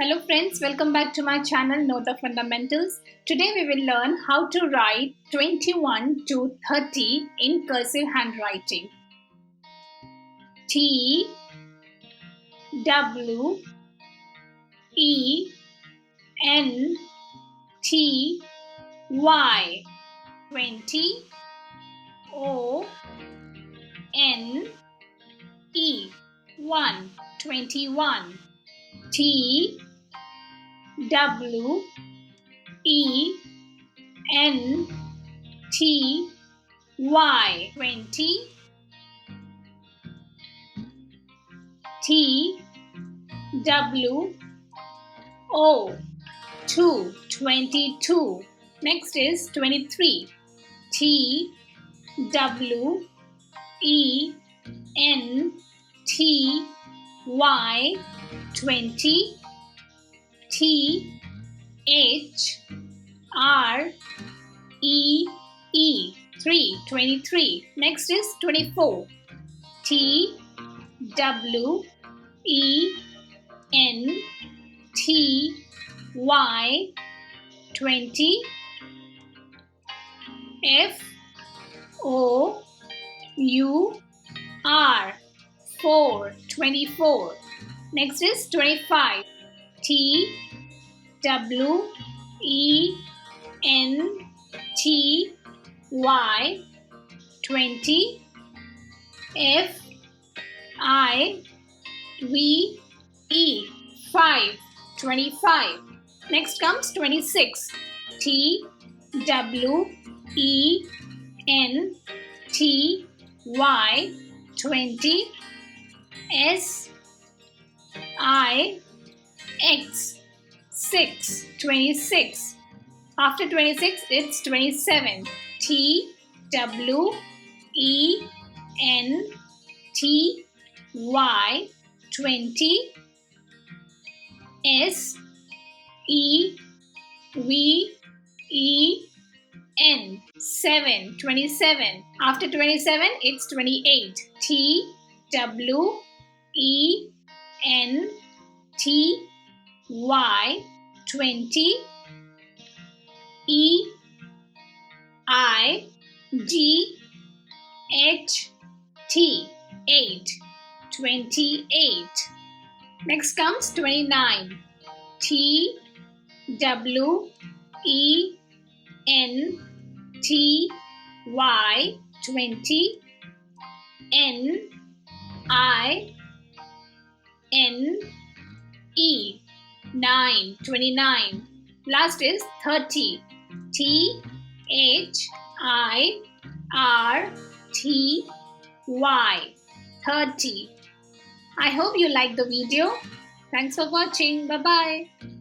Hello friends, welcome back to my channel Know the Fundamentals. Today we will learn how to write 21 to 30 in cursive handwriting. T W E N T Y 20 O N E 1 21 T W E N T Y 20 T W O 2 22. Next is 23 T W E N T Y 20 T H R E E 3 23. Next is 24 T W E N T Y 20 F O U R 4 24. Next is 25 T W E N T Y 20 F I V E 5 25. Next comes 26 T W E N T Y 20 S I X 6 26. After 26 it's 27 T W E N T Y 20 S E V E N 7 27. After 27 it's 28 T W E N T Y 20 E I G H T 8 28. Next comes 29 T W E N T Y 20 N I N E 9 29. Last is 30 T H I R T Y 30. I hope you like the video. Thanks for watching. Bye bye.